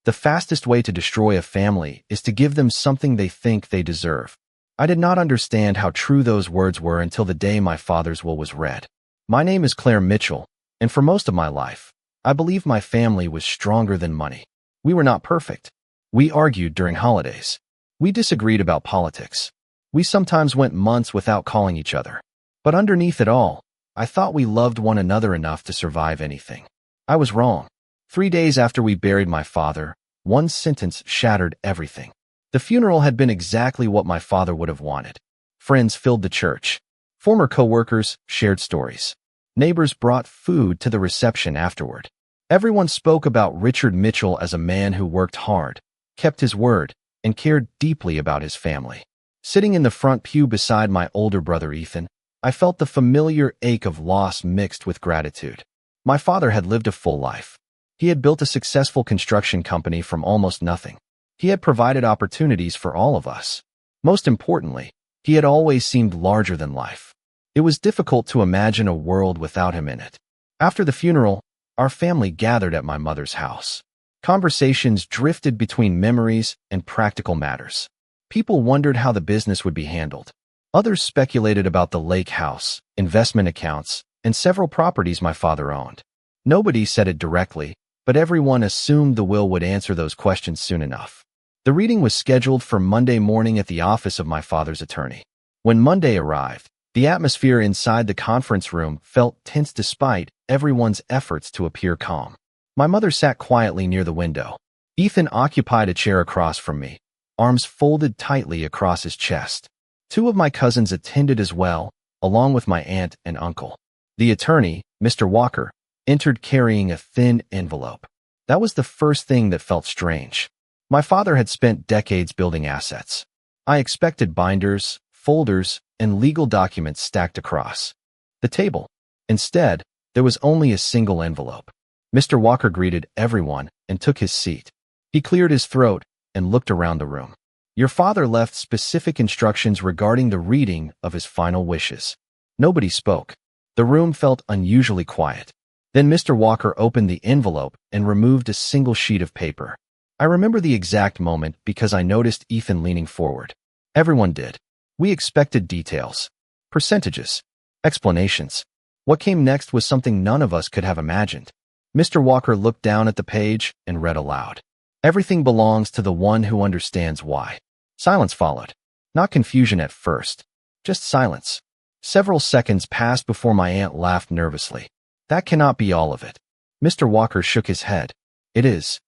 The fastest way to destroy a family is to give them something they think they deserve. I did not understand how true those words were until the day my father's will was read. My name is Claire Mitchell, and for most of my life, I believed my family was stronger than money. We were not perfect. We argued during holidays. We disagreed about politics. We sometimes went months without calling each other. But underneath it all, I thought we loved one another enough to survive anything. I was wrong. 3 days after we buried my father, one sentence shattered everything. The funeral had been exactly what my father would have wanted. Friends filled the church. Former co-workers shared stories. Neighbors brought food to the reception afterward. Everyone spoke about Richard Mitchell as a man who worked hard, kept his word, and cared deeply about his family. Sitting in the front pew beside my older brother Ethan, I felt the familiar ache of loss mixed with gratitude. My father had lived a full life. He had built a successful construction company from almost nothing. He had provided opportunities for all of us. Most importantly, he had always seemed larger than life. It was difficult to imagine a world without him in it. After the funeral, our family gathered at my mother's house. Conversations drifted between memories and practical matters. People wondered how the business would be handled. Others speculated about the lake house, investment accounts, and several properties my father owned. Nobody said it directly, but everyone assumed the will would answer those questions soon enough. The reading was scheduled for Monday morning at the office of my father's attorney. When Monday arrived, the atmosphere inside the conference room felt tense despite everyone's efforts to appear calm. My mother sat quietly near the window. Ethan occupied a chair across from me, arms folded tightly across his chest. 2 of my cousins attended as well, along with my aunt and uncle. The attorney, Mr. Walker, entered carrying a thin envelope. That was the first thing that felt strange. My father had spent decades building assets. I expected binders, folders, and legal documents stacked across the table. Instead, there was only a single envelope. Mr. Walker greeted everyone and took his seat. He cleared his throat and looked around the room. Your father left specific instructions regarding the reading of his final wishes. Nobody spoke. The room felt unusually quiet. Then Mr. Walker opened the envelope and removed a single sheet of paper. I remember the exact moment because I noticed Ethan leaning forward. Everyone did. We expected details, percentages, explanations. What came next was something none of us could have imagined. Mr. Walker looked down at the page and read aloud. Everything belongs to the one who understands why. Silence followed. Not confusion at first, just silence. Several seconds passed before my aunt laughed nervously. That cannot be all of it. Mr. Walker shook his head. It is.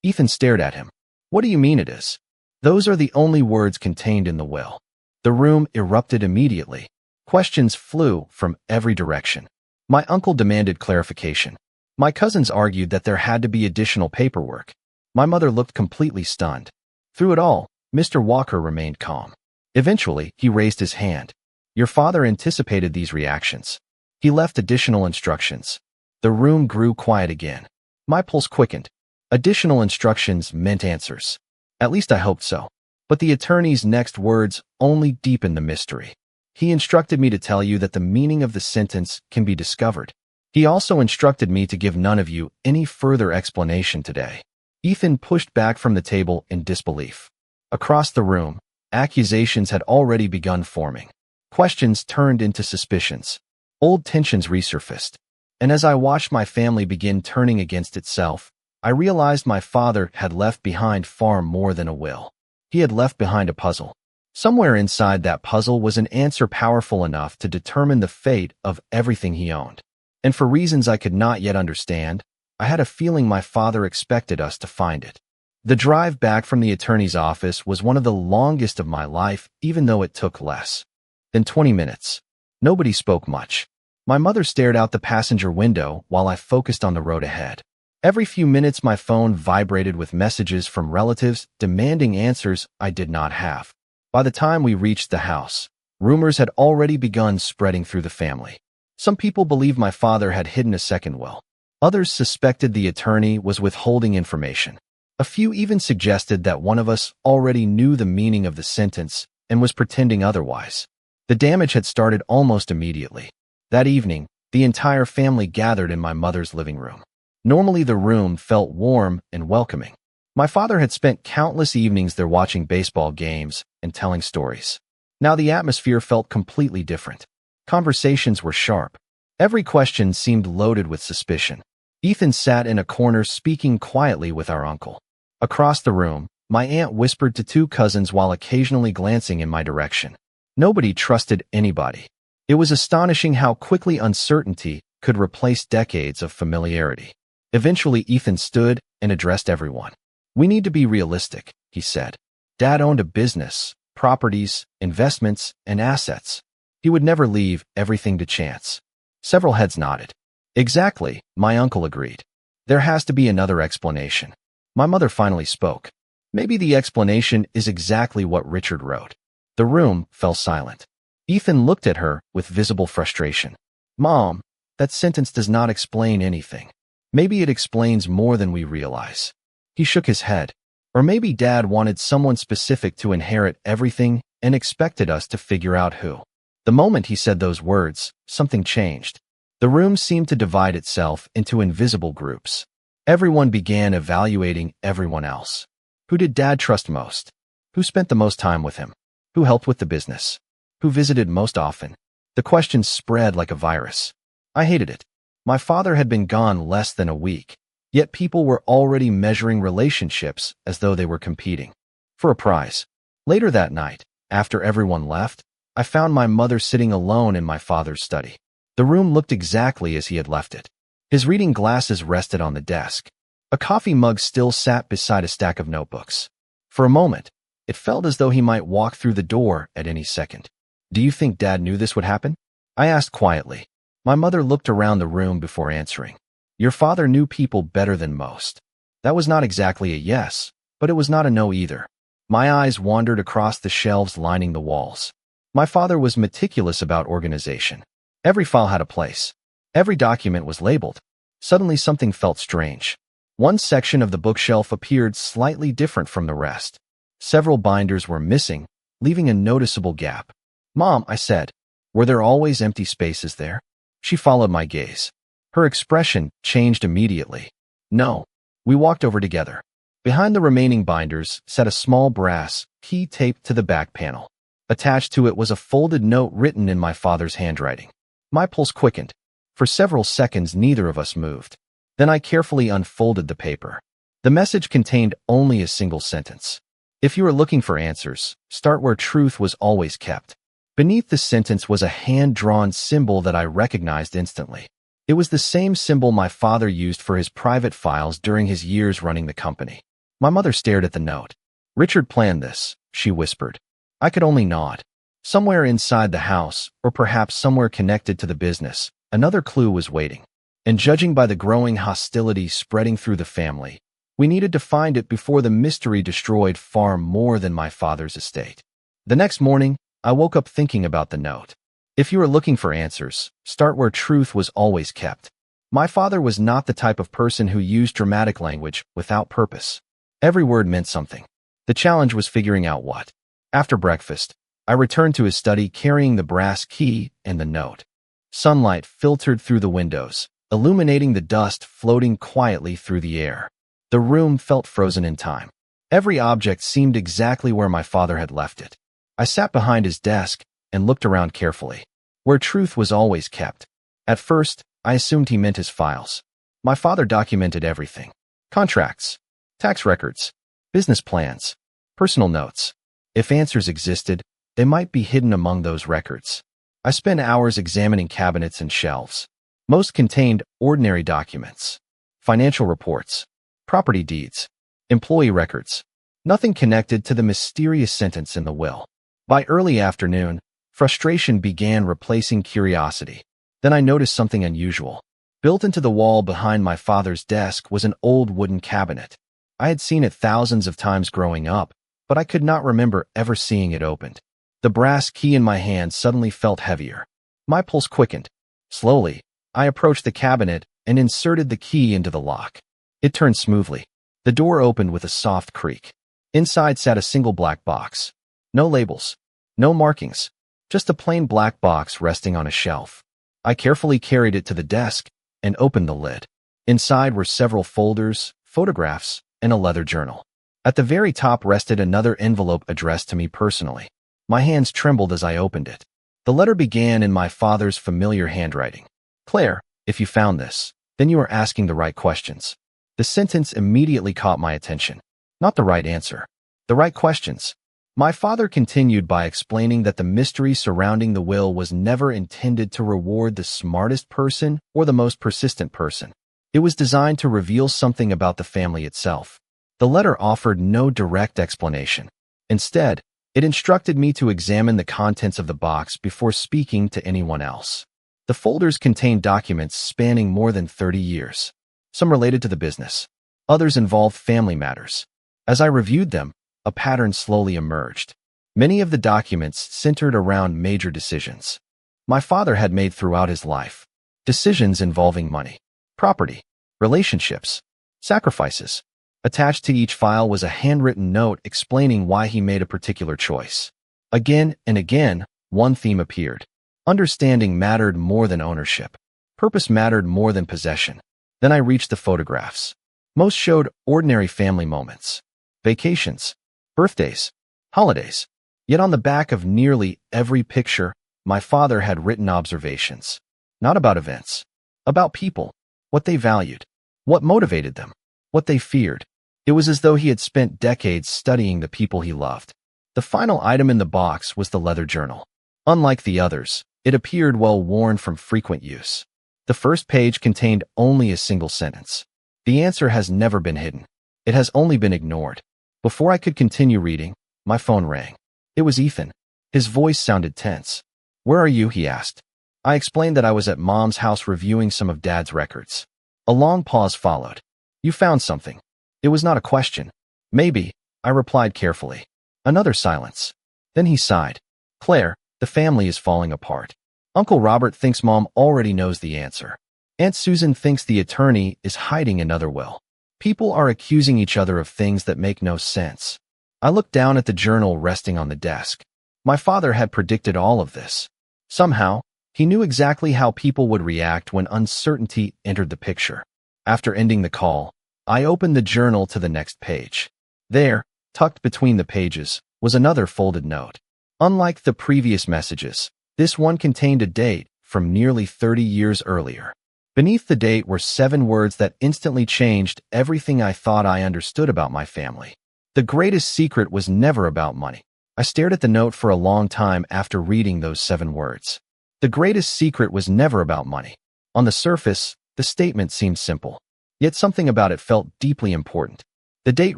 Ethan stared at him. What do you mean it is? Those are the only words contained in the will. The room erupted immediately. Questions flew from every direction. My uncle demanded clarification. My cousins argued that there had to be additional paperwork. My mother looked completely stunned. Through it all, Mr. Walker remained calm. Eventually, he raised his hand. Your father anticipated these reactions. He left additional instructions. The room grew quiet again. My pulse quickened. Additional instructions meant answers. At least I hoped so. But the attorney's next words only deepened the mystery. He instructed me to tell you that the meaning of the sentence can be discovered. He also instructed me to give none of you any further explanation today. Ethan pushed back from the table in disbelief. Across the room, accusations had already begun forming. Questions turned into suspicions. Old tensions resurfaced. And as I watched my family begin turning against itself, I realized my father had left behind far more than a will. He had left behind a puzzle. Somewhere inside that puzzle was an answer powerful enough to determine the fate of everything he owned. And for reasons I could not yet understand, I had a feeling my father expected us to find it. The drive back from the attorney's office was one of the longest of my life, even though it took less than 20 minutes. Nobody spoke much. My mother stared out the passenger window while I focused on the road ahead. Every few minutes my phone vibrated with messages from relatives demanding answers I did not have. By the time we reached the house, rumors had already begun spreading through the family. Some people believed my father had hidden a second will. Others suspected the attorney was withholding information. A few even suggested that one of us already knew the meaning of the sentence and was pretending otherwise. The damage had started almost immediately. That evening, the entire family gathered in my mother's living room. Normally the room felt warm and welcoming. My father had spent countless evenings there watching baseball games and telling stories. Now the atmosphere felt completely different. Conversations were sharp. Every question seemed loaded with suspicion. Ethan sat in a corner speaking quietly with our uncle. Across the room, my aunt whispered to two cousins while occasionally glancing in my direction. Nobody trusted anybody. It was astonishing how quickly uncertainty could replace decades of familiarity. Eventually, Ethan stood and addressed everyone. "We need to be realistic," he said. "Dad owned a business, properties, investments, and assets. He would never leave everything to chance." Several heads nodded. "Exactly," my uncle agreed. "There has to be another explanation." My mother finally spoke. "Maybe the explanation is exactly what Richard wrote." The room fell silent. Ethan looked at her with visible frustration. "Mom, that sentence does not explain anything. Maybe it explains more than we realize." He shook his head. "Or maybe Dad wanted someone specific to inherit everything and expected us to figure out who." The moment he said those words, something changed. The room seemed to divide itself into invisible groups. Everyone began evaluating everyone else. Who did Dad trust most? Who spent the most time with him? Who helped with the business? Who visited most often? The questions spread like a virus. I hated it. My father had been gone less than a week, yet people were already measuring relationships as though they were competing for a prize. Later that night, after everyone left, I found my mother sitting alone in my father's study. The room looked exactly as he had left it. His reading glasses rested on the desk. A coffee mug still sat beside a stack of notebooks. For a moment, it felt as though he might walk through the door at any second. "Do you think Dad knew this would happen?" I asked quietly. My mother looked around the room before answering. "Your father knew people better than most." That was not exactly a yes, but it was not a no either. My eyes wandered across the shelves lining the walls. My father was meticulous about organization. Every file had a place. Every document was labeled. Suddenly something felt strange. One section of the bookshelf appeared slightly different from the rest. Several binders were missing, leaving a noticeable gap. "Mom," I said, "were there always empty spaces there?" She followed my gaze. Her expression changed immediately. "No." We walked over together. Behind the remaining binders sat a small brass key taped to the back panel. Attached to it was a folded note written in my father's handwriting. My pulse quickened. For several seconds, neither of us moved. Then I carefully unfolded the paper. The message contained only a single sentence. "If you are looking for answers, start where truth was always kept." Beneath the sentence was a hand-drawn symbol that I recognized instantly. It was the same symbol my father used for his private files during his years running the company. My mother stared at the note. "Richard planned this," she whispered. I could only nod. Somewhere inside the house, or perhaps somewhere connected to the business, another clue was waiting. And judging by the growing hostility spreading through the family, we needed to find it before the mystery destroyed far more than my father's estate. The next morning, I woke up thinking about the note. If you are looking for answers, start where truth was always kept. My father was not the type of person who used dramatic language without purpose. Every word meant something. The challenge was figuring out what. After breakfast, I returned to his study carrying the brass key and the note. Sunlight filtered through the windows, illuminating the dust floating quietly through the air. The room felt frozen in time. Every object seemed exactly where my father had left it. I sat behind his desk and looked around carefully. Where truth was always kept. At first, I assumed he meant his files. My father documented everything. Contracts, tax records, business plans, personal notes. If answers existed, they might be hidden among those records. I spent hours examining cabinets and shelves. Most contained ordinary documents, financial reports, property deeds, employee records. Nothing connected to the mysterious sentence in the will. By early afternoon, frustration began replacing curiosity. Then I noticed something unusual. Built into the wall behind my father's desk was an old wooden cabinet. I had seen it thousands of times growing up, but I could not remember ever seeing it opened. The brass key in my hand suddenly felt heavier. My pulse quickened. Slowly, I approached the cabinet and inserted the key into the lock. It turned smoothly. The door opened with a soft creak. Inside sat a single black box. No labels, no markings, just a plain black box resting on a shelf. I carefully carried it to the desk and opened the lid. Inside were several folders, photographs, and a leather journal. At the very top rested another envelope addressed to me personally. My hands trembled as I opened it. The letter began in my father's familiar handwriting. "Claire, if you found this, then you are asking the right questions." The sentence immediately caught my attention. Not the right answer. The right questions. My father continued by explaining that the mystery surrounding the will was never intended to reward the smartest person or the most persistent person. It was designed to reveal something about the family itself. The letter offered no direct explanation. Instead, it instructed me to examine the contents of the box before speaking to anyone else. The folders contained documents spanning more than 30 years. Some related to the business. Others involved family matters. As I reviewed them, a pattern slowly emerged. Many of the documents centered around major decisions my father had made throughout his life. Decisions involving money, property, relationships, sacrifices. Attached to each file was a handwritten note explaining why he made a particular choice. Again and again, one theme appeared. Understanding mattered more than ownership. Purpose mattered more than possession. Then I reached the photographs. Most showed ordinary family moments. Vacations, birthdays, holidays. Yet on the back of nearly every picture, my father had written observations. Not about events. About people. What they valued. What motivated them. What they feared. It was as though he had spent decades studying the people he loved. The final item in the box was the leather journal. Unlike the others, it appeared well worn from frequent use. The first page contained only a single sentence. The answer has never been hidden. It has only been ignored. Before I could continue reading, my phone rang. It was Ethan. His voice sounded tense. "Where are you?" he asked. I explained that I was at Mom's house reviewing some of Dad's records. A long pause followed. "You found something." It was not a question. "Maybe," I replied carefully. Another silence. Then he sighed. "Claire, the family is falling apart. Uncle Robert thinks Mom already knows the answer. Aunt Susan thinks the attorney is hiding another will. People are accusing each other of things that make no sense." I looked down at the journal resting on the desk. My father had predicted all of this. Somehow, he knew exactly how people would react when uncertainty entered the picture. After ending the call, I opened the journal to the next page. There, tucked between the pages, was another folded note. Unlike the previous messages, this one contained a date from nearly 30 years earlier. Beneath the date were 7 words that instantly changed everything I thought I understood about my family. The greatest secret was never about money. I stared at the note for a long time after reading those 7 words. The greatest secret was never about money. On the surface, the statement seemed simple. Yet something about it felt deeply important. The date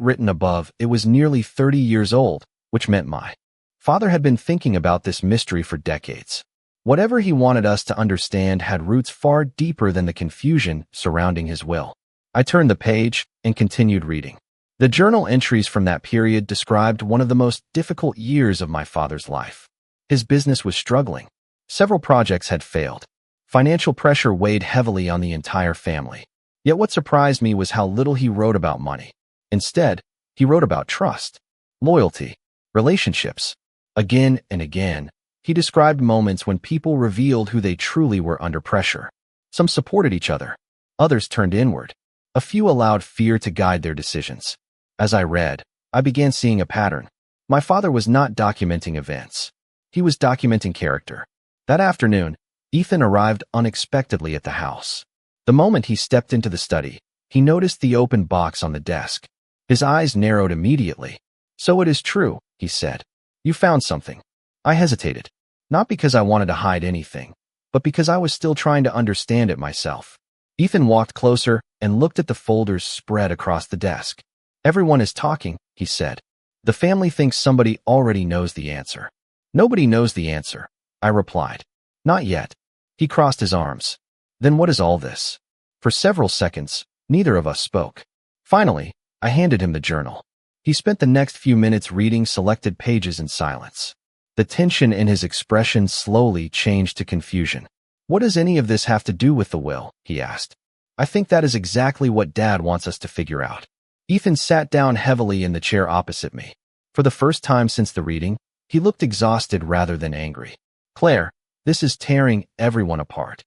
written above, it was nearly 30 years old, which meant my father had been thinking about this mystery for decades. Whatever he wanted us to understand had roots far deeper than the confusion surrounding his will. I turned the page and continued reading. The journal entries from that period described one of the most difficult years of my father's life. His business was struggling. Several projects had failed. Financial pressure weighed heavily on the entire family. Yet what surprised me was how little he wrote about money. Instead, he wrote about trust, loyalty, relationships. Again and again, he described moments when people revealed who they truly were under pressure. Some supported each other. Others turned inward. A few allowed fear to guide their decisions. As I read, I began seeing a pattern. My father was not documenting events. He was documenting character. That afternoon, Ethan arrived unexpectedly at the house. The moment he stepped into the study, he noticed the open box on the desk. His eyes narrowed immediately. "So it is true," he said. "You found something." I hesitated. Not because I wanted to hide anything, but because I was still trying to understand it myself. Ethan walked closer and looked at the folders spread across the desk. "Everyone is talking," he said. "The family thinks somebody already knows the answer." "Nobody knows the answer," I replied. "Not yet." He crossed his arms. "Then what is all this?" For several seconds, neither of us spoke. Finally, I handed him the journal. He spent the next few minutes reading selected pages in silence. The tension in his expression slowly changed to confusion. "What does any of this have to do with the will?" he asked. "I think that is exactly what Dad wants us to figure out." Ethan sat down heavily in the chair opposite me. For the first time since the reading, he looked exhausted rather than angry. "Claire, this is tearing everyone apart."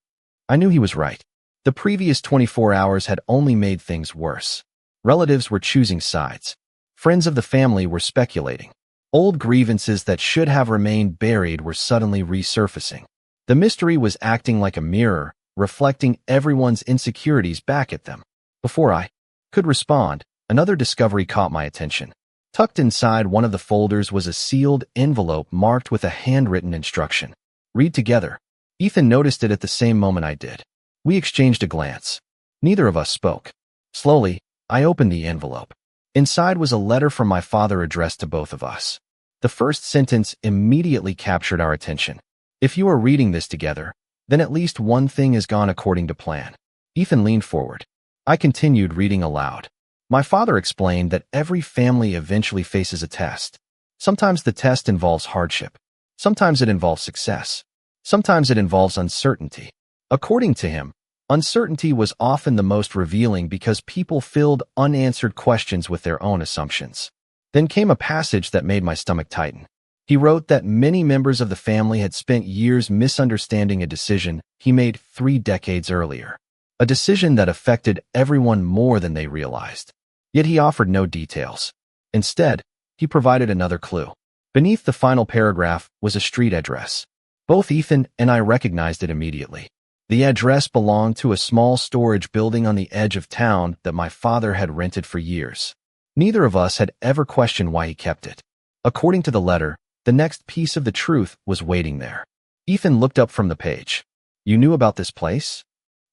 I knew he was right. The previous 24 hours had only made things worse. Relatives were choosing sides. Friends of the family were speculating. Old grievances that should have remained buried were suddenly resurfacing. The mystery was acting like a mirror, reflecting everyone's insecurities back at them. Before I could respond, another discovery caught my attention. Tucked inside one of the folders was a sealed envelope marked with a handwritten instruction. Read together. Ethan noticed it at the same moment I did. We exchanged a glance. Neither of us spoke. Slowly, I opened the envelope. Inside was a letter from my father addressed to both of us. The first sentence immediately captured our attention. If you are reading this together, then at least one thing has gone according to plan. Ethan leaned forward. I continued reading aloud. My father explained that every family eventually faces a test. Sometimes the test involves hardship. Sometimes it involves success. Sometimes it involves uncertainty. According to him, uncertainty was often the most revealing because people filled unanswered questions with their own assumptions. Then came a passage that made my stomach tighten. He wrote that many members of the family had spent years misunderstanding a decision he made 3 decades earlier. A decision that affected everyone more than they realized. Yet he offered no details. Instead, he provided another clue. Beneath the final paragraph was a street address. Both Ethan and I recognized it immediately. The address belonged to a small storage building on the edge of town that my father had rented for years. Neither of us had ever questioned why he kept it. According to the letter, the next piece of the truth was waiting there. Ethan looked up from the page. You knew about this place?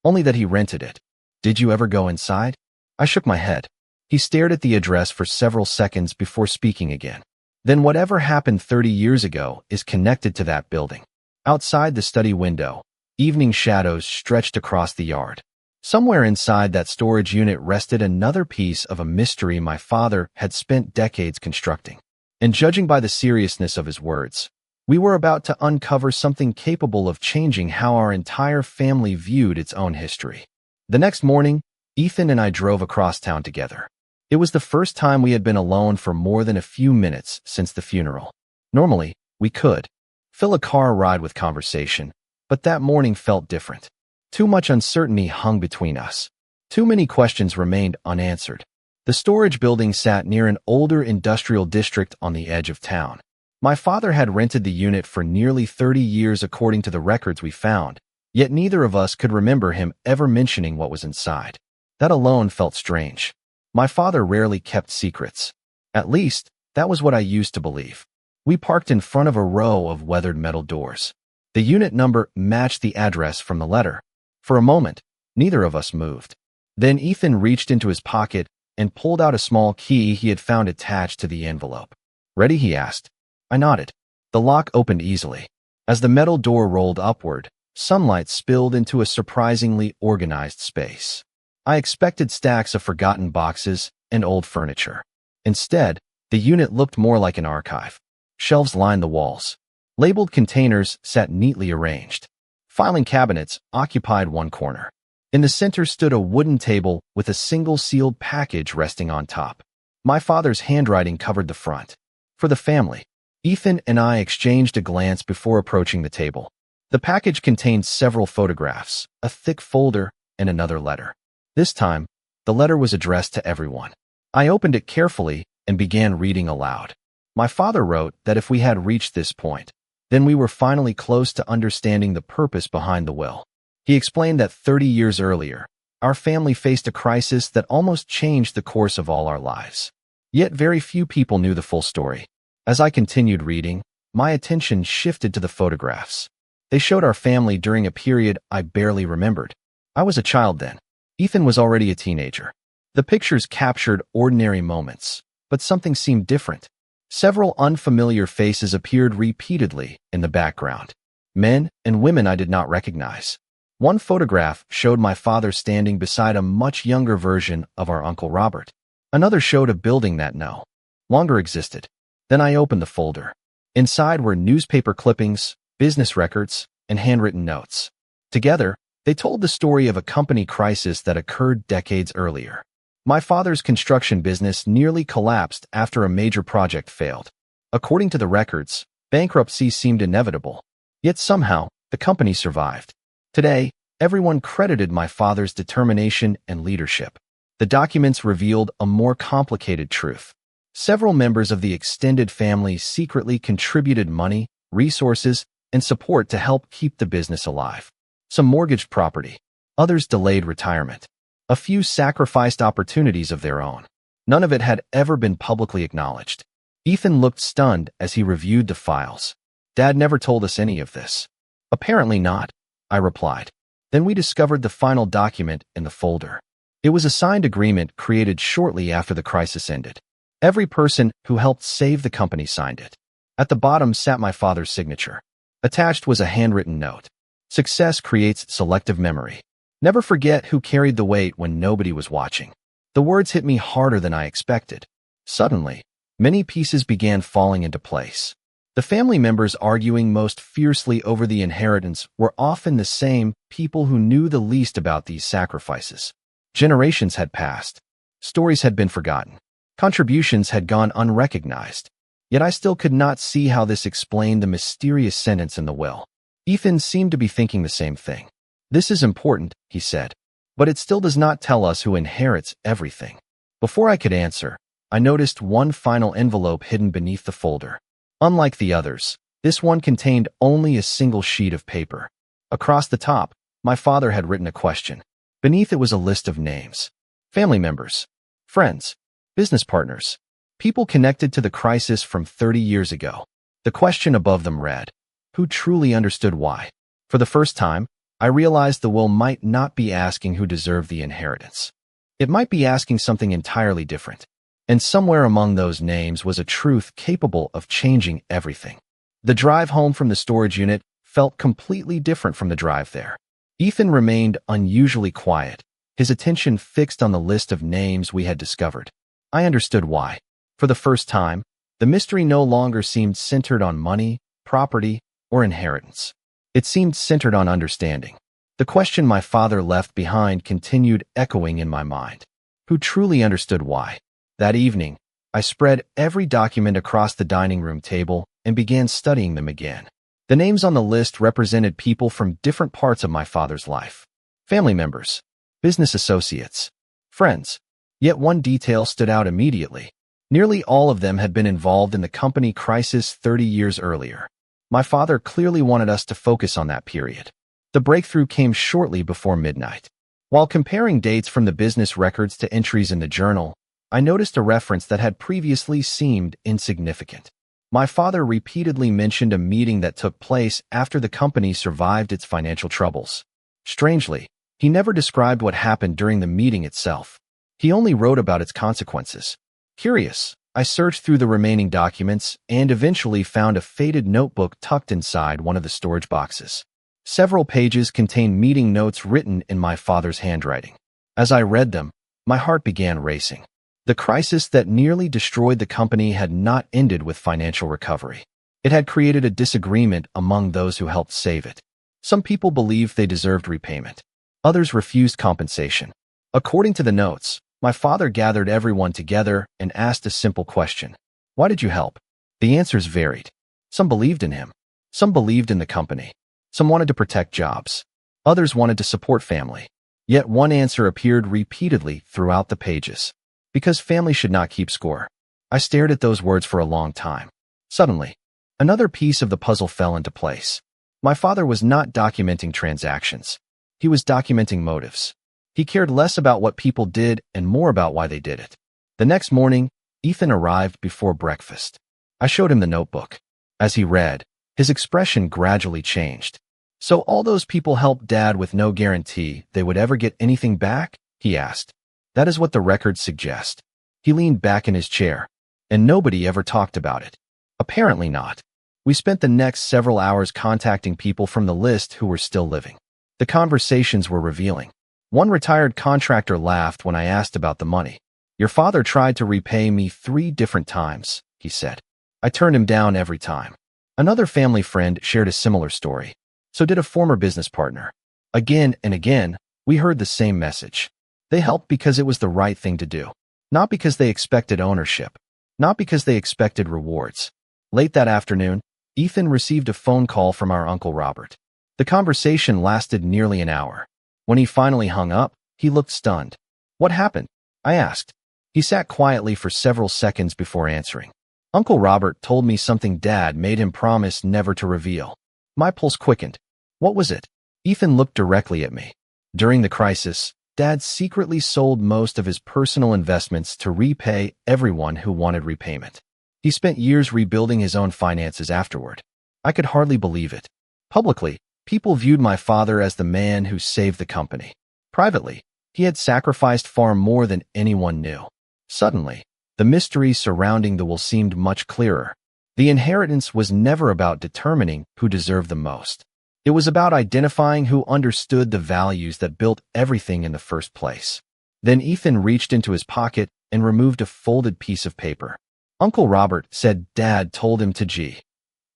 Only that he rented it. Did you ever go inside? I shook my head. He stared at the address for several seconds before speaking again. Then whatever happened 30 years ago is connected to that building. Outside the study window, evening shadows stretched across the yard. Somewhere inside that storage unit rested another piece of a mystery my father had spent decades constructing. And judging by the seriousness of his words, we were about to uncover something capable of changing how our entire family viewed its own history. The next morning, Ethan and I drove across town together. It was the first time we had been alone for more than a few minutes since the funeral. Normally, we could fill a car ride with conversation, but that morning felt different. Too much uncertainty hung between us. Too many questions remained unanswered. The storage building sat near an older industrial district on the edge of town. My father had rented the unit for nearly 30 years according to the records we found, yet neither of us could remember him ever mentioning what was inside. That alone felt strange. My father rarely kept secrets. At least, that was what I used to believe. We parked in front of a row of weathered metal doors. The unit number matched the address from the letter. For a moment, neither of us moved. Then Ethan reached into his pocket and pulled out a small key he had found attached to the envelope. Ready? He asked. I nodded. The lock opened easily. As the metal door rolled upward, sunlight spilled into a surprisingly organized space. I expected stacks of forgotten boxes and old furniture. Instead, the unit looked more like an archive. Shelves lined the walls. Labeled containers sat neatly arranged. Filing cabinets occupied one corner. In the center stood a wooden table with a single sealed package resting on top. My father's handwriting covered the front. For the family. Ethan and I exchanged a glance before approaching the table. The package contained several photographs, a thick folder, and another letter. This time, the letter was addressed to everyone. I opened it carefully and began reading aloud. My father wrote that if we had reached this point, then we were finally close to understanding the purpose behind the will. He explained that 30 years earlier, our family faced a crisis that almost changed the course of all our lives. Yet very few people knew the full story. As I continued reading, my attention shifted to the photographs. They showed our family during a period I barely remembered. I was a child then. Ethan was already a teenager. The pictures captured ordinary moments, but something seemed different. Several unfamiliar faces appeared repeatedly in the background. Men and women I did not recognize. One photograph showed my father standing beside a much younger version of our Uncle Robert. Another showed a building that no longer existed. Then I opened the folder. Inside were newspaper clippings, business records, and handwritten notes. Together, they told the story of a company crisis that occurred decades earlier. My father's construction business nearly collapsed after a major project failed. According to the records, bankruptcy seemed inevitable. Yet somehow, the company survived. Today, everyone credited my father's determination and leadership. The documents revealed a more complicated truth. Several members of the extended family secretly contributed money, resources, and support to help keep the business alive. Some mortgaged property. Others delayed retirement. A few sacrificed opportunities of their own. None of it had ever been publicly acknowledged. Ethan looked stunned as he reviewed the files. Dad never told us any of this. Apparently not, I replied. Then we discovered the final document in the folder. It was a signed agreement created shortly after the crisis ended. Every person who helped save the company signed it. At the bottom sat my father's signature. Attached was a handwritten note. Success creates selective memory. Never forget who carried the weight when nobody was watching. The words hit me harder than I expected. Suddenly, many pieces began falling into place. The family members arguing most fiercely over the inheritance were often the same people who knew the least about these sacrifices. Generations had passed. Stories had been forgotten. Contributions had gone unrecognized. Yet I still could not see how this explained the mysterious sentence in the will. Ethan seemed to be thinking the same thing. This is important, he said. But it still does not tell us who inherits everything. Before I could answer, I noticed one final envelope hidden beneath the folder. Unlike the others, this one contained only a single sheet of paper. Across the top, my father had written a question. Beneath it was a list of names. Family members, friends, business partners, people connected to the crisis from 30 years ago. The question above them read, who truly understood why? For the first time, I realized the will might not be asking who deserved the inheritance. It might be asking something entirely different. And somewhere among those names was a truth capable of changing everything. The drive home from the storage unit felt completely different from the drive there. Ethan remained unusually quiet, his attention fixed on the list of names we had discovered. I understood why. For the first time, the mystery no longer seemed centered on money, property, or inheritance. It seemed centered on understanding. The question my father left behind continued echoing in my mind. Who truly understood why? That evening, I spread every document across the dining room table and began studying them again. The names on the list represented people from different parts of my father's life. Family members, business associates, friends. Yet one detail stood out immediately. Nearly all of them had been involved in the company crisis 30 years earlier. My father clearly wanted us to focus on that period. The breakthrough came shortly before midnight. While comparing dates from the business records to entries in the journal, I noticed a reference that had previously seemed insignificant. My father repeatedly mentioned a meeting that took place after the company survived its financial troubles. Strangely, he never described what happened during the meeting itself. He only wrote about its consequences. Curious, I searched through the remaining documents and eventually found a faded notebook tucked inside one of the storage boxes. Several pages contained meeting notes written in my father's handwriting. As I read them, my heart began racing. The crisis that nearly destroyed the company had not ended with financial recovery. It had created a disagreement among those who helped save it. Some people believed they deserved repayment. Others refused compensation. According to the notes, my father gathered everyone together and asked a simple question. Why did you help? The answers varied. Some believed in him. Some believed in the company. Some wanted to protect jobs. Others wanted to support family. Yet one answer appeared repeatedly throughout the pages. Because family should not keep score. I stared at those words for a long time. Suddenly, another piece of the puzzle fell into place. My father was not documenting transactions. He was documenting motives. He cared less about what people did and more about why they did it. The next morning, Ethan arrived before breakfast. I showed him the notebook. As he read, his expression gradually changed. So all those people helped Dad with no guarantee they would ever get anything back? He asked. That is what the records suggest. He leaned back in his chair, and nobody ever talked about it. Apparently not. We spent the next several hours contacting people from the list who were still living. The conversations were revealing. One retired contractor laughed when I asked about the money. Your father tried to repay me 3 different times, he said. I turned him down every time. Another family friend shared a similar story. So did a former business partner. Again and again, we heard the same message. They helped because it was the right thing to do. Not because they expected ownership. Not because they expected rewards. Late that afternoon, Ethan received a phone call from our Uncle Robert. The conversation lasted nearly an hour. When he finally hung up, he looked stunned. What happened? I asked. He sat quietly for several seconds before answering. Uncle Robert told me something Dad made him promise never to reveal. My pulse quickened. What was it? Ethan looked directly at me. During the crisis, Dad secretly sold most of his personal investments to repay everyone who wanted repayment. He spent years rebuilding his own finances afterward. I could hardly believe it. Publicly, people viewed my father as the man who saved the company. Privately, he had sacrificed far more than anyone knew. Suddenly, the mystery surrounding the will seemed much clearer. The inheritance was never about determining who deserved the most. It was about identifying who understood the values that built everything in the first place. Then Ethan reached into his pocket and removed a folded piece of paper. Uncle Robert said Dad told him to G.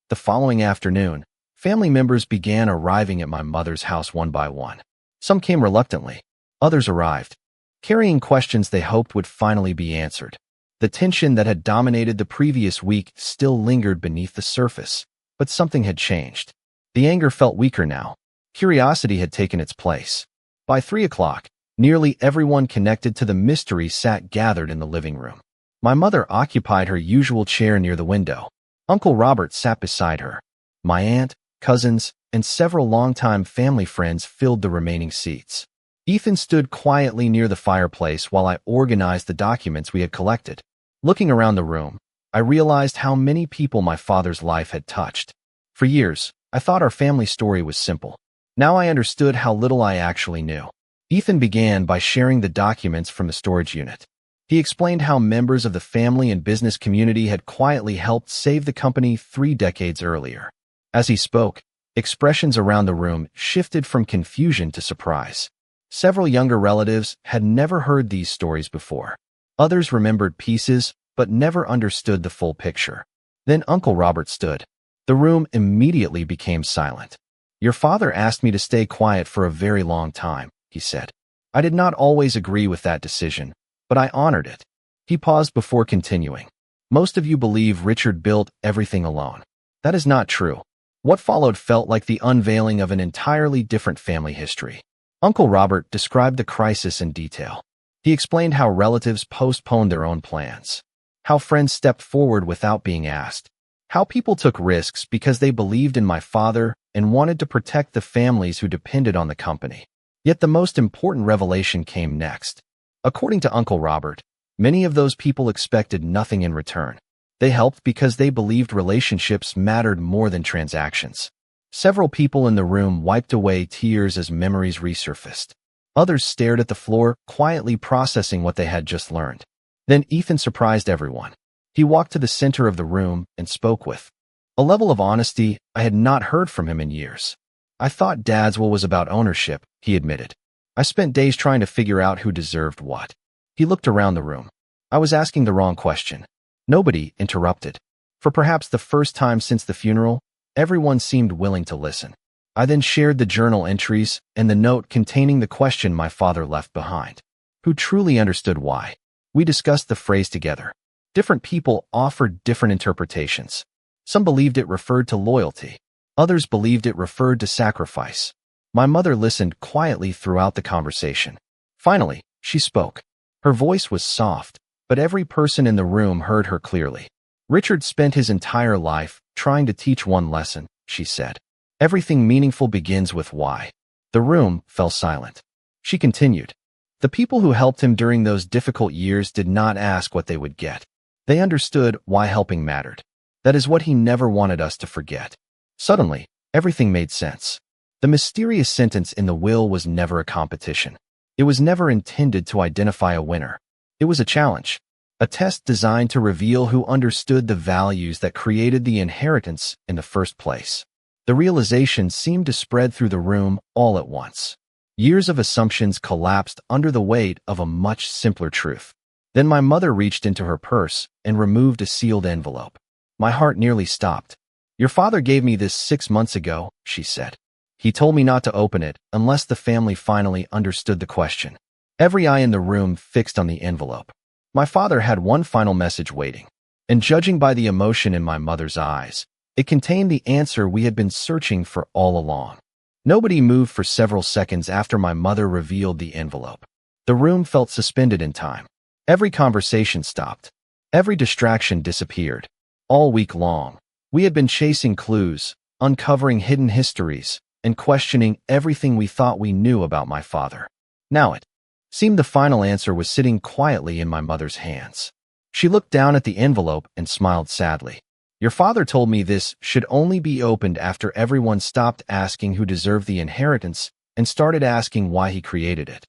The following afternoon, family members began arriving at my mother's house one by one. Some came reluctantly. Others arrived, carrying questions they hoped would finally be answered. The tension that had dominated the previous week still lingered beneath the surface, but something had changed. The anger felt weaker now. Curiosity had taken its place. By 3 o'clock, nearly everyone connected to the mystery sat gathered in the living room. My mother occupied her usual chair near the window. Uncle Robert sat beside her. My aunt, cousins, and several longtime family friends filled the remaining seats. Ethan stood quietly near the fireplace while I organized the documents we had collected. Looking around the room, I realized how many people my father's life had touched. For years, I thought our family story was simple. Now I understood how little I actually knew. Ethan began by sharing the documents from the storage unit. He explained how members of the family and business community had quietly helped save the company 3 decades earlier. As he spoke, expressions around the room shifted from confusion to surprise. Several younger relatives had never heard these stories before. Others remembered pieces, but never understood the full picture. Then Uncle Robert stood. The room immediately became silent. Your father asked me to stay quiet for a very long time, he said. I did not always agree with that decision, but I honored it. He paused before continuing. Most of you believe Richard built everything alone. That is not true. What followed felt like the unveiling of an entirely different family history. Uncle Robert described the crisis in detail. He explained how relatives postponed their own plans, how friends stepped forward without being asked, how people took risks because they believed in my father and wanted to protect the families who depended on the company. Yet the most important revelation came next. According to Uncle Robert, many of those people expected nothing in return. They helped because they believed relationships mattered more than transactions. Several people in the room wiped away tears as memories resurfaced. Others stared at the floor, quietly processing what they had just learned. Then Ethan surprised everyone. He walked to the center of the room and spoke with a level of honesty I had not heard from him in years. I thought Dad's will was about ownership, he admitted. I spent days trying to figure out who deserved what. He looked around the room. I was asking the wrong question. Nobody interrupted. For perhaps the first time since the funeral, everyone seemed willing to listen. I then shared the journal entries and the note containing the question my father left behind. Who truly understood why? We discussed the phrase together. Different people offered different interpretations. Some believed it referred to loyalty. Others believed it referred to sacrifice. My mother listened quietly throughout the conversation. Finally, she spoke. Her voice was soft, but every person in the room heard her clearly. Richard spent his entire life trying to teach one lesson, she said. Everything meaningful begins with why. The room fell silent. She continued. The people who helped him during those difficult years did not ask what they would get. They understood why helping mattered. That is what he never wanted us to forget. Suddenly, everything made sense. The mysterious sentence in the will was never a competition. It was never intended to identify a winner. It was a challenge, a test designed to reveal who understood the values that created the inheritance in the first place. The realization seemed to spread through the room all at once. Years of assumptions collapsed under the weight of a much simpler truth. Then my mother reached into her purse and removed a sealed envelope. My heart nearly stopped. Your father gave me this 6 months ago, she said. He told me not to open it unless the family finally understood the question. Every eye in the room fixed on the envelope. My father had one final message waiting, and judging by the emotion in my mother's eyes, it contained the answer we had been searching for all along. Nobody moved for several seconds after my mother revealed the envelope. The room felt suspended in time. Every conversation stopped. Every distraction disappeared. All week long, we had been chasing clues, uncovering hidden histories, and questioning everything we thought we knew about my father. Now it seemed the final answer was sitting quietly in my mother's hands. She looked down at the envelope and smiled sadly. Your father told me this should only be opened after everyone stopped asking who deserved the inheritance and started asking why he created it.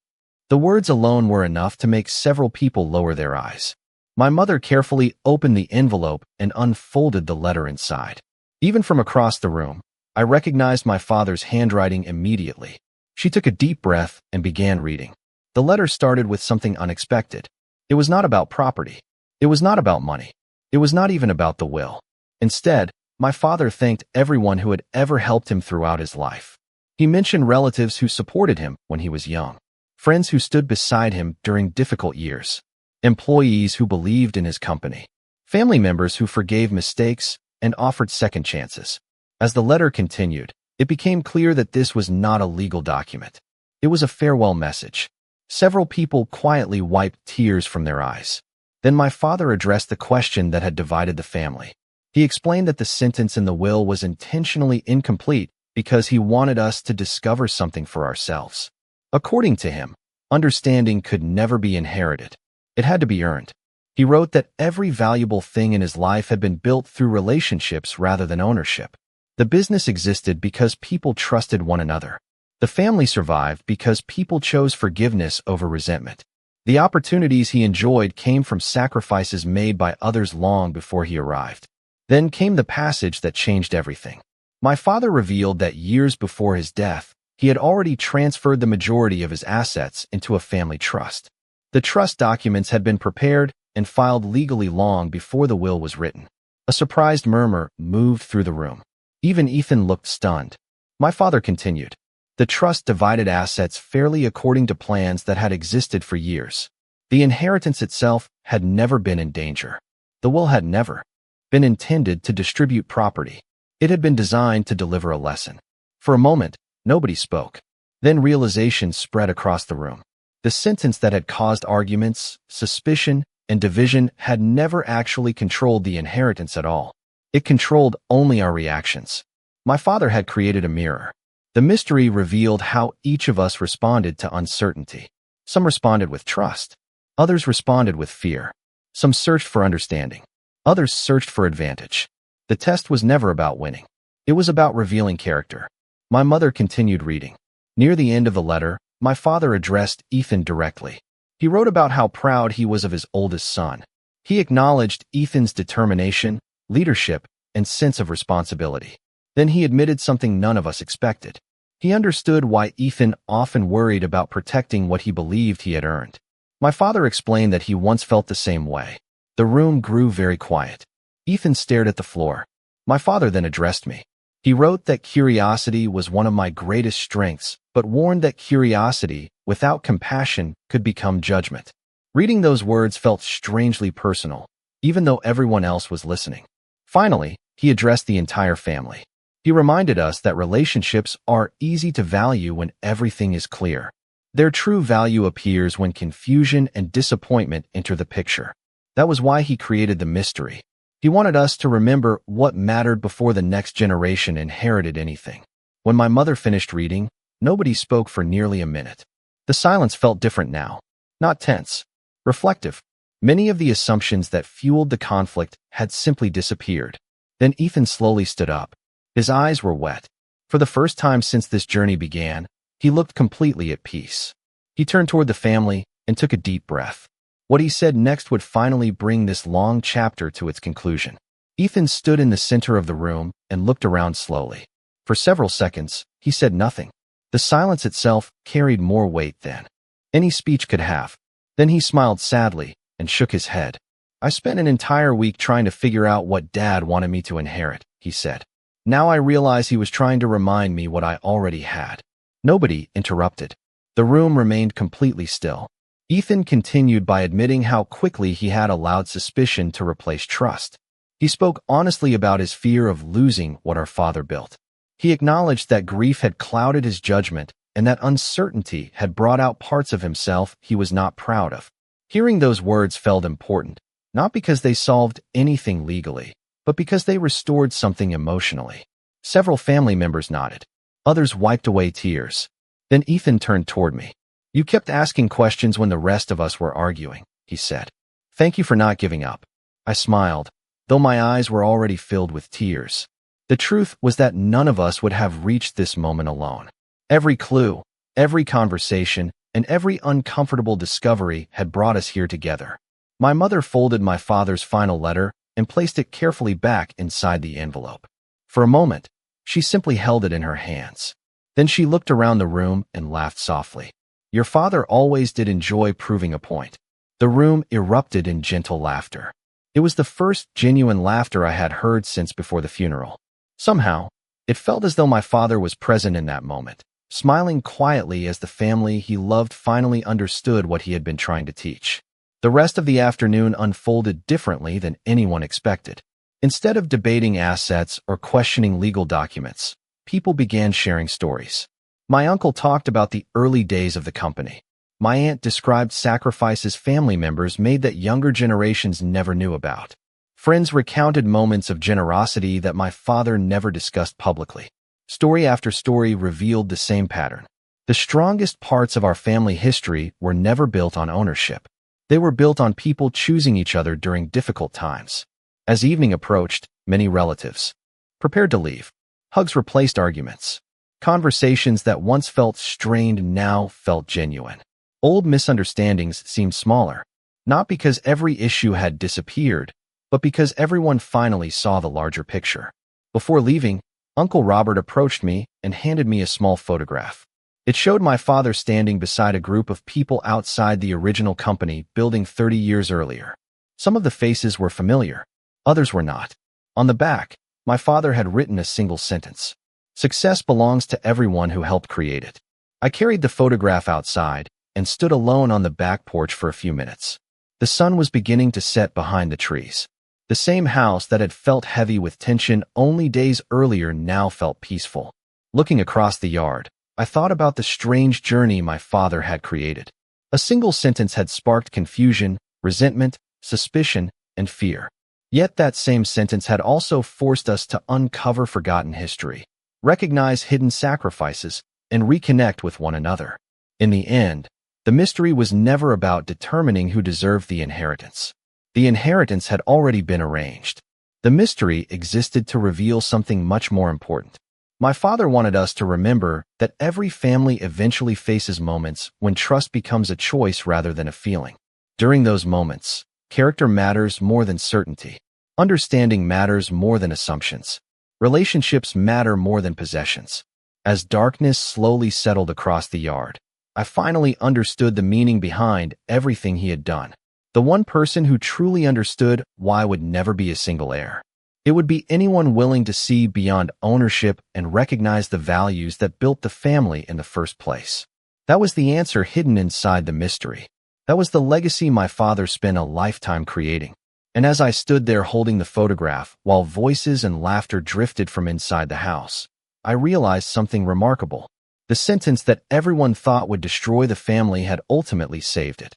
The words alone were enough to make several people lower their eyes. My mother carefully opened the envelope and unfolded the letter inside. Even from across the room, I recognized my father's handwriting immediately. She took a deep breath and began reading. The letter started with something unexpected. It was not about property. It was not about money. It was not even about the will. Instead, my father thanked everyone who had ever helped him throughout his life. He mentioned relatives who supported him when he was young, friends who stood beside him during difficult years, employees who believed in his company, family members who forgave mistakes and offered second chances. As the letter continued, it became clear that this was not a legal document. It was a farewell message. Several people quietly wiped tears from their eyes. Then my father addressed the question that had divided the family. He explained that the sentence in the will was intentionally incomplete because he wanted us to discover something for ourselves. According to him, understanding could never be inherited. It had to be earned. He wrote that every valuable thing in his life had been built through relationships rather than ownership. The business existed because people trusted one another. The family survived because people chose forgiveness over resentment. The opportunities he enjoyed came from sacrifices made by others long before he arrived. Then came the passage that changed everything. My father revealed that years before his death, he had already transferred the majority of his assets into a family trust. The trust documents had been prepared and filed legally long before the will was written. A surprised murmur moved through the room. Even Ethan looked stunned. My father continued. The trust divided assets fairly according to plans that had existed for years. The inheritance itself had never been in danger. The will had never been intended to distribute property. It had been designed to deliver a lesson. For a moment, nobody spoke. Then realization spread across the room. The sentence that had caused arguments, suspicion, and division had never actually controlled the inheritance at all. It controlled only our reactions. My father had created a mirror. The mystery revealed how each of us responded to uncertainty. Some responded with trust. Others responded with fear. Some searched for understanding. Others searched for advantage. The test was never about winning. It was about revealing character. My mother continued reading. Near the end of the letter, my father addressed Ethan directly. He wrote about how proud he was of his oldest son. He acknowledged Ethan's determination, leadership, and sense of responsibility. Then he admitted something none of us expected. He understood why Ethan often worried about protecting what he believed he had earned. My father explained that he once felt the same way. The room grew very quiet. Ethan stared at the floor. My father then addressed me. He wrote that curiosity was one of my greatest strengths, but warned that curiosity, without compassion, could become judgment. Reading those words felt strangely personal, even though everyone else was listening. Finally, he addressed the entire family. He reminded us that relationships are easy to value when everything is clear. Their true value appears when confusion and disappointment enter the picture. That was why he created the mystery. He wanted us to remember what mattered before the next generation inherited anything. When my mother finished reading, nobody spoke for nearly a minute. The silence felt different now. Not tense. Reflective. Many of the assumptions that fueled the conflict had simply disappeared. Then Ethan slowly stood up. His eyes were wet. For the first time since this journey began, he looked completely at peace. He turned toward the family and took a deep breath. What he said next would finally bring this long chapter to its conclusion. Ethan stood in the center of the room and looked around slowly. For several seconds, he said nothing. The silence itself carried more weight than any speech could have. Then he smiled sadly and shook his head. I spent an entire week trying to figure out what Dad wanted me to inherit, he said. Now I realize he was trying to remind me what I already had. Nobody interrupted. The room remained completely still. Ethan continued by admitting how quickly he had allowed suspicion to replace trust. He spoke honestly about his fear of losing what our father built. He acknowledged that grief had clouded his judgment and that uncertainty had brought out parts of himself he was not proud of. Hearing those words felt important, not because they solved anything legally, but because they restored something emotionally. Several family members nodded. Others wiped away tears. Then Ethan turned toward me. "You kept asking questions when the rest of us were arguing," he said. "Thank you for not giving up." I smiled, though my eyes were already filled with tears. The truth was that none of us would have reached this moment alone. Every clue, every conversation, and every uncomfortable discovery had brought us here together. My mother folded my father's final letter and placed it carefully back inside the envelope. For a moment, she simply held it in her hands. Then she looked around the room and laughed softly. "Your father always did enjoy proving a point." The room erupted in gentle laughter. It was the first genuine laughter I had heard since before the funeral. Somehow, it felt as though my father was present in that moment, smiling quietly as the family he loved finally understood what he had been trying to teach. The rest of the afternoon unfolded differently than anyone expected. Instead of debating assets or questioning legal documents, people began sharing stories. My uncle talked about the early days of the company. My aunt described sacrifices family members made that younger generations never knew about. Friends recounted moments of generosity that my father never discussed publicly. Story after story revealed the same pattern. The strongest parts of our family history were never built on ownership. They were built on people choosing each other during difficult times. As evening approached, many relatives prepared to leave. Hugs replaced arguments. Conversations that once felt strained now felt genuine. Old misunderstandings seemed smaller, not because every issue had disappeared, but because everyone finally saw the larger picture. Before leaving, Uncle Robert approached me and handed me a small photograph. It showed my father standing beside a group of people outside the original company building 30 years earlier. Some of the faces were familiar, others were not. On the back, my father had written a single sentence: "Success belongs to everyone who helped create it." I carried the photograph outside and stood alone on the back porch for a few minutes. The sun was beginning to set behind the trees. The same house that had felt heavy with tension only days earlier now felt peaceful. Looking across the yard, I thought about the strange journey my father had created. A single sentence had sparked confusion, resentment, suspicion, and fear. Yet that same sentence had also forced us to uncover forgotten history, recognize hidden sacrifices, and reconnect with one another. In the end, the mystery was never about determining who deserved the inheritance. The inheritance had already been arranged. The mystery existed to reveal something much more important. My father wanted us to remember that every family eventually faces moments when trust becomes a choice rather than a feeling. During those moments, character matters more than certainty. Understanding matters more than assumptions. Relationships matter more than possessions. As darkness slowly settled across the yard, I finally understood the meaning behind everything he had done. The one person who truly understood why would never be a single heir. It would be anyone willing to see beyond ownership and recognize the values that built the family in the first place. That was the answer hidden inside the mystery. That was the legacy my father spent a lifetime creating. And as I stood there holding the photograph, while voices and laughter drifted from inside the house, I realized something remarkable. The sentence that everyone thought would destroy the family had ultimately saved it.